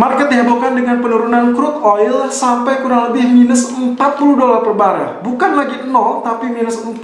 Market dihebohkan dengan penurunan crude oil sampai kurang lebih minus $40 per barel. Bukan lagi 0, tapi minus $40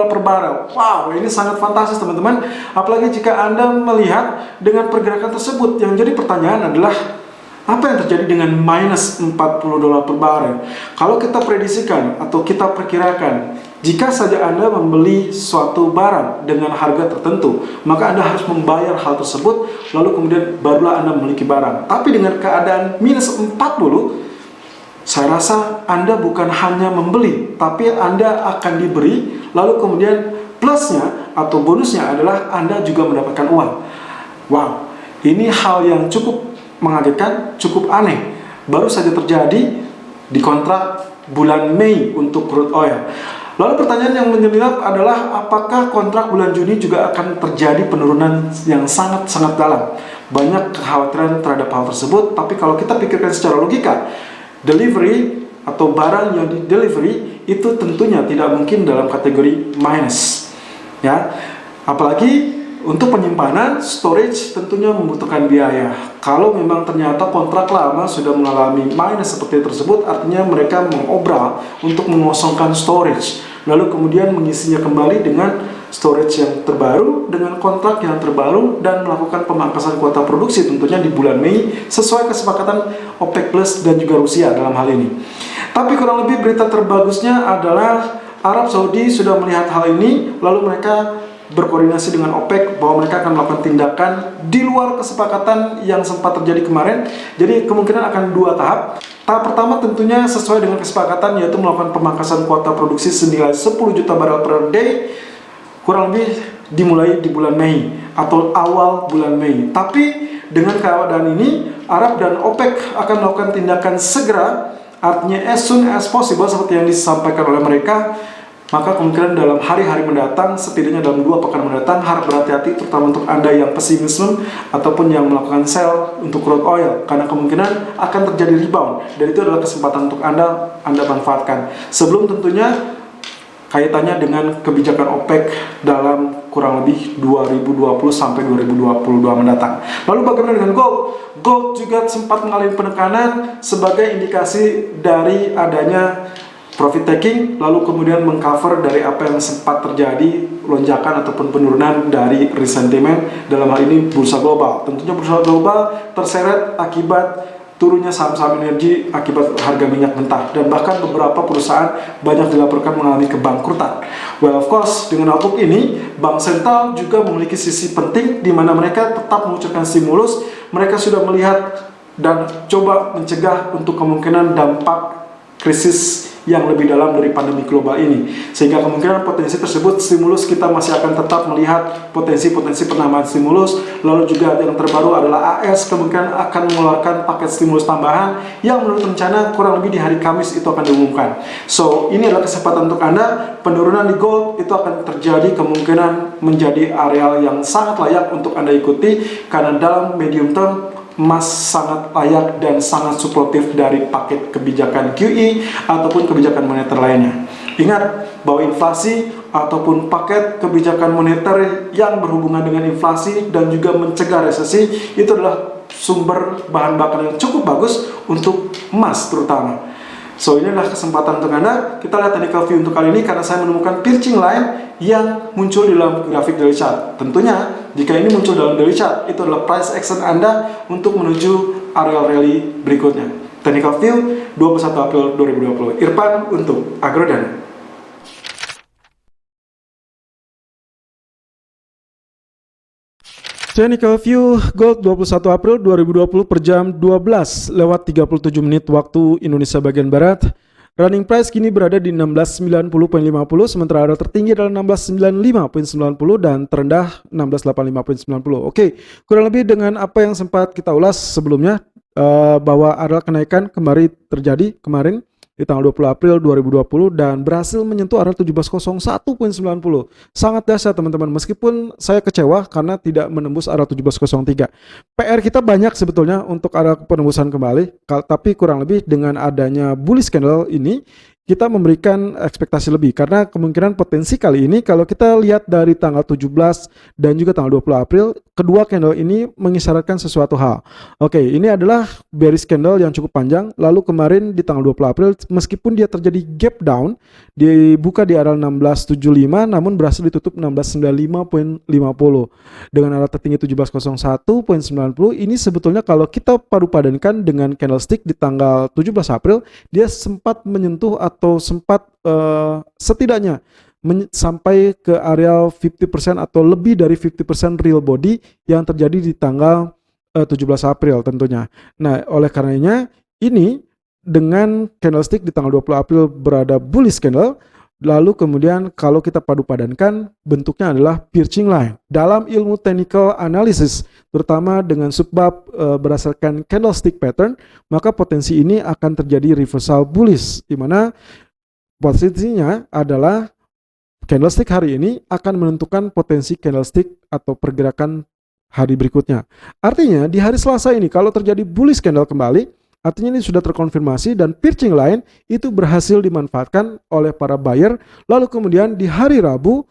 per barel. Wow, ini sangat fantastis teman-teman. Apalagi jika Anda melihat dengan pergerakan tersebut. Yang jadi pertanyaan adalah, apa yang terjadi dengan minus $40 per barel? Kalau kita prediksikan atau kita perkirakan, jika saja Anda membeli suatu barang dengan harga tertentu, maka Anda harus membayar hal tersebut, lalu kemudian barulah Anda memiliki barang. Tapi dengan keadaan minus 40, saya rasa Anda bukan hanya membeli, tapi Anda akan diberi, lalu kemudian plusnya atau bonusnya adalah Anda juga mendapatkan uang. Wow, ini hal yang cukup mengagetkan, cukup aneh. Baru saja terjadi di kontrak bulan Mei untuk crude oil. Lalu pertanyaan yang menyelinap adalah, apakah kontrak bulan Juni juga akan terjadi penurunan yang sangat-sangat dalam? Banyak kekhawatiran terhadap hal tersebut, tapi kalau kita pikirkan secara logika, delivery atau barang yang di delivery itu tentunya tidak mungkin dalam kategori minus, ya. Apalagi untuk penyimpanan, storage tentunya membutuhkan biaya. Kalau memang ternyata kontrak lama sudah mengalami minus seperti tersebut, artinya mereka mengobral untuk mengosongkan storage, lalu kemudian mengisinya kembali dengan storage yang terbaru, dengan kontrak yang terbaru, dan melakukan pemangkasan kuota produksi tentunya di bulan Mei, sesuai kesepakatan OPEC Plus dan juga Rusia dalam hal ini. Tapi kurang lebih berita terbagusnya adalah Arab Saudi sudah melihat hal ini, lalu mereka berkoordinasi dengan OPEC bahwa mereka akan melakukan tindakan di luar kesepakatan yang sempat terjadi kemarin. Jadi kemungkinan akan dua tahap. Tahap pertama tentunya sesuai dengan kesepakatan, yaitu melakukan pemangkasan kuota produksi senilai 10 juta barel per day, kurang lebih dimulai di bulan Mei atau awal bulan Mei. Tapi dengan keadaan ini, Arab dan OPEC akan melakukan tindakan segera, artinya as soon as possible seperti yang disampaikan oleh mereka. Maka kemungkinan dalam hari-hari mendatang, setidaknya dalam 2 pekan mendatang, harap berhati-hati terutama untuk Anda yang pesimisme ataupun yang melakukan sell untuk crude oil, karena kemungkinan akan terjadi rebound, dan itu adalah kesempatan untuk Anda manfaatkan. Sebelum tentunya kaitannya dengan kebijakan OPEC dalam kurang lebih 2020 sampai 2022 mendatang. Lalu bagaimana dengan gold? Gold juga sempat mengalami penekanan sebagai indikasi dari adanya profit taking, lalu kemudian mengcover dari apa yang sempat terjadi lonjakan ataupun penurunan dari resentiment dalam hal ini bursa global. Tentunya bursa global terseret akibat turunnya saham-saham energi akibat harga minyak mentah, dan bahkan beberapa perusahaan banyak dilaporkan mengalami kebangkrutan. Well, of course, dengan outlook ini, bank sentral juga memiliki sisi penting di mana mereka tetap mengucurkan stimulus. Mereka sudah melihat dan coba mencegah untuk kemungkinan dampak krisis yang lebih dalam dari pandemi global ini, sehingga kemungkinan potensi tersebut stimulus kita masih akan tetap melihat potensi-potensi penambahan stimulus. Lalu juga yang terbaru adalah AS kemungkinan akan mengeluarkan paket stimulus tambahan yang menurut rencana kurang lebih di hari Kamis itu akan diumumkan. So ini adalah kesempatan untuk Anda. Penurunan di gold itu akan terjadi, kemungkinan menjadi areal yang sangat layak untuk Anda ikuti, karena dalam medium term emas sangat layak dan sangat suportif dari paket kebijakan QE ataupun kebijakan moneter lainnya. Ingat bahwa inflasi ataupun paket kebijakan moneter yang berhubungan dengan inflasi dan juga mencegah resesi itu adalah sumber bahan bakar yang cukup bagus untuk emas terutama. So ini adalah kesempatan untuk Anda. Kita lihat technical view untuk kali ini, karena saya menemukan pitching line yang muncul di dalam grafik daily chart. Tentunya jika ini muncul dalam daily chart, itu adalah price action Anda untuk menuju area rally berikutnya. Technical view 21 April 2020. Irfan untuk Agrodana. Technical view gold 21 April 2020 per jam 12 lewat 37 menit waktu Indonesia bagian Barat. Running price kini berada di 1690.50, sementara area tertinggi adalah 1695.90 dan terendah 1685.90. Oke, kurang lebih dengan apa yang sempat kita ulas sebelumnya, bahwa area kenaikan kembali terjadi kemarin di tanggal 20 April 2020 dan berhasil menyentuh area 1701.90. Sangat dahsyat teman-teman, meskipun saya kecewa karena tidak menembus area 1703. PR kita banyak sebetulnya untuk area penembusan kembali, tapi kurang lebih dengan adanya bullish candle ini kita memberikan ekspektasi lebih karena kemungkinan potensi kali ini kalau kita lihat dari tanggal 17 dan juga tanggal 20 April, kedua candle ini mengisyaratkan sesuatu hal. Oke, ini adalah bearish candle yang cukup panjang. Lalu kemarin di tanggal 20 April meskipun dia terjadi gap down, dibuka di area 1675 namun berhasil ditutup 1695.50 dengan area tertinggi 1701.90. Ini sebetulnya kalau kita padu padankan dengan candlestick di tanggal 17 April, dia sempat menyentuh atau sempat setidaknya sampai ke area 50% atau lebih dari 50% real body yang terjadi di tanggal 17 April tentunya. Nah, oleh karenanya ini dengan candlestick di tanggal 20 April berada bullish candle, lalu kemudian kalau kita padu padankan bentuknya adalah piercing line. Dalam ilmu technical analysis, terutama dengan subbab berdasarkan candlestick pattern, maka potensi ini akan terjadi reversal bullish, di mana posisinya adalah candlestick hari ini akan menentukan potensi candlestick atau pergerakan hari berikutnya. Artinya di hari Selasa ini kalau terjadi bullish candle kembali, artinya ini sudah terkonfirmasi dan piercing line itu berhasil dimanfaatkan oleh para buyer. Lalu kemudian di hari Rabu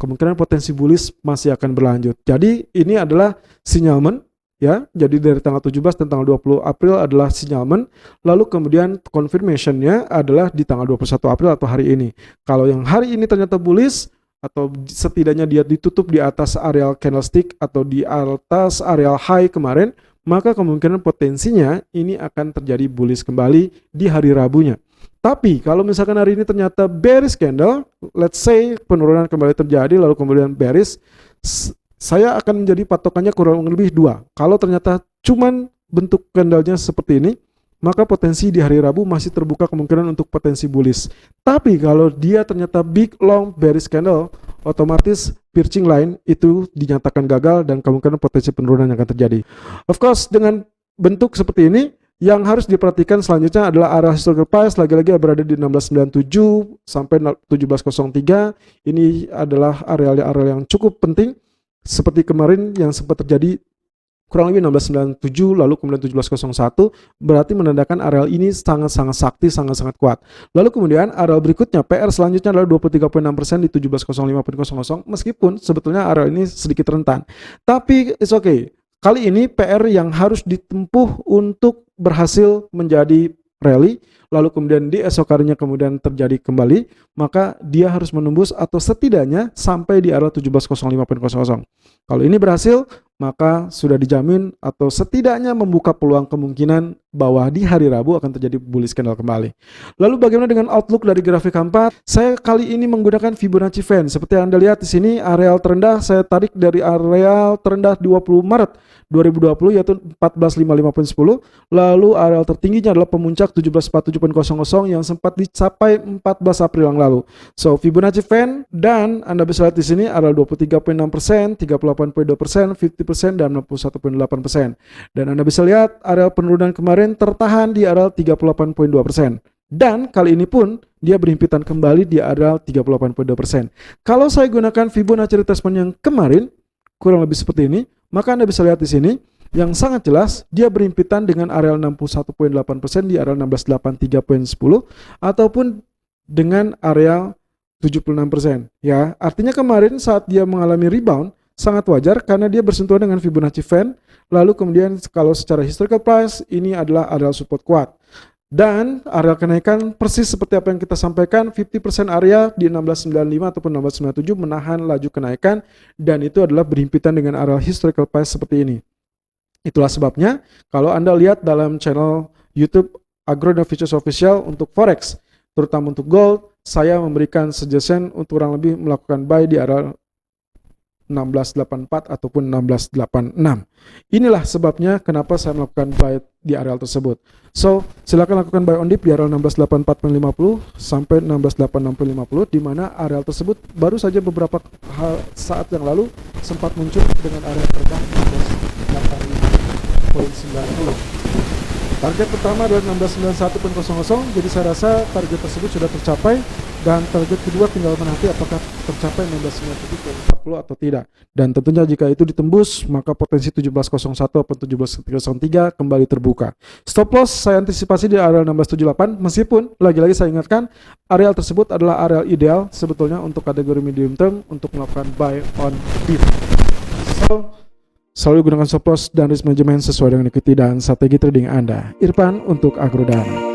kemungkinan potensi bullish masih akan berlanjut. Jadi ini adalah sinyalmen. Ya, jadi dari tanggal 17 dan tanggal 20 April adalah sinyalmen, lalu kemudian confirmation-nya adalah di tanggal 21 April atau hari ini. Kalau yang hari ini ternyata bullish atau setidaknya dia ditutup di atas area candlestick atau di atas area high kemarin, maka kemungkinan potensinya ini akan terjadi bullish kembali di hari Rabunya. Tapi kalau misalkan hari ini ternyata bearish candle, let's say penurunan kembali terjadi lalu kemudian bearish, saya akan menjadi patokannya kurang lebih 2. Kalau ternyata cuman bentuk candlenya seperti ini, maka potensi di hari Rabu masih terbuka kemungkinan untuk potensi bullish. Tapi kalau dia ternyata big long bearish candle, otomatis piercing line itu dinyatakan gagal dan kemungkinan potensi penurunan yang akan terjadi. Of course, dengan bentuk seperti ini, yang harus diperhatikan selanjutnya adalah arah historical price lagi-lagi berada di 1697 sampai 1703. Ini adalah area-area yang cukup penting. Seperti kemarin yang sempat terjadi kurang lebih 1697 lalu kemudian 1701, berarti menandakan areal ini sangat-sangat sakti, sangat-sangat kuat. Lalu kemudian areal berikutnya PR selanjutnya adalah 23.6% di 1705.00, meskipun sebetulnya areal ini sedikit rentan. Tapi it's okay. Kali ini PR yang harus ditempuh untuk berhasil menjadi rally, lalu kemudian di esok harinya kemudian terjadi kembali, maka dia harus menembus atau setidaknya sampai di area 1705.00. Kalau ini berhasil, maka sudah dijamin atau setidaknya membuka peluang kemungkinan bahwa di hari Rabu akan terjadi bullish candle kembali. Lalu bagaimana dengan outlook dari grafik H4? Saya kali ini menggunakan Fibonacci Fan. Seperti yang Anda lihat di sini, areal terendah saya tarik dari areal terendah 20 Maret 2020 yaitu 1455.10. Lalu areal tertingginya adalah pemuncak 1747.00 yang sempat dicapai 14 April yang lalu. So Fibonacci Fan, dan Anda bisa lihat di sini areal 23.6%, 38.2%, 50% dan 61.8%. Dan Anda bisa lihat areal penurunan kemarin tertahan di areal 38.2%. Dan kali ini pun dia berhimpitan kembali di areal 38.2%. Kalau saya gunakan Fibonacci retracement yang kemarin kurang lebih seperti ini, maka Anda bisa lihat di sini yang sangat jelas dia berhimpitan dengan areal 61.8% di areal 1683.10 ataupun dengan areal 76%. Ya, artinya kemarin saat dia mengalami rebound sangat wajar karena dia bersentuhan dengan Fibonacci Fan. Lalu kemudian kalau secara historical price ini adalah areal support kuat. Dan area kenaikan persis seperti apa yang kita sampaikan, 50% area di 1695 ataupun 1697 menahan laju kenaikan, dan itu adalah berhimpitan dengan area historical price seperti ini. Itulah sebabnya kalau Anda lihat dalam channel YouTube Agrono Futures Official untuk Forex, terutama untuk gold, saya memberikan suggestion untuk kurang lebih melakukan buy di area 1684 ataupun 1686. Inilah sebabnya kenapa saya melakukan buy di areal tersebut. So, silakan lakukan buy on dip di areal 1684.50 sampai 1686.50, di mana areal tersebut baru saja beberapa saat yang lalu sempat muncul dengan area terbang 1680.90. Target pertama adalah 1691.00, jadi saya rasa target tersebut sudah tercapai Dan target kedua tinggal menanti apakah tercapai 16.40 atau tidak. Dan tentunya jika itu ditembus, maka potensi 17.01 atau 17.03 kembali terbuka. Stop loss saya antisipasi di area 16.78, meskipun lagi-lagi saya ingatkan area tersebut adalah area ideal sebetulnya untuk kategori medium term untuk melakukan buy on dip. So, selalu gunakan stop loss dan risk management sesuai dengan equity dan strategi trading Anda. Irfan untuk Agrodana.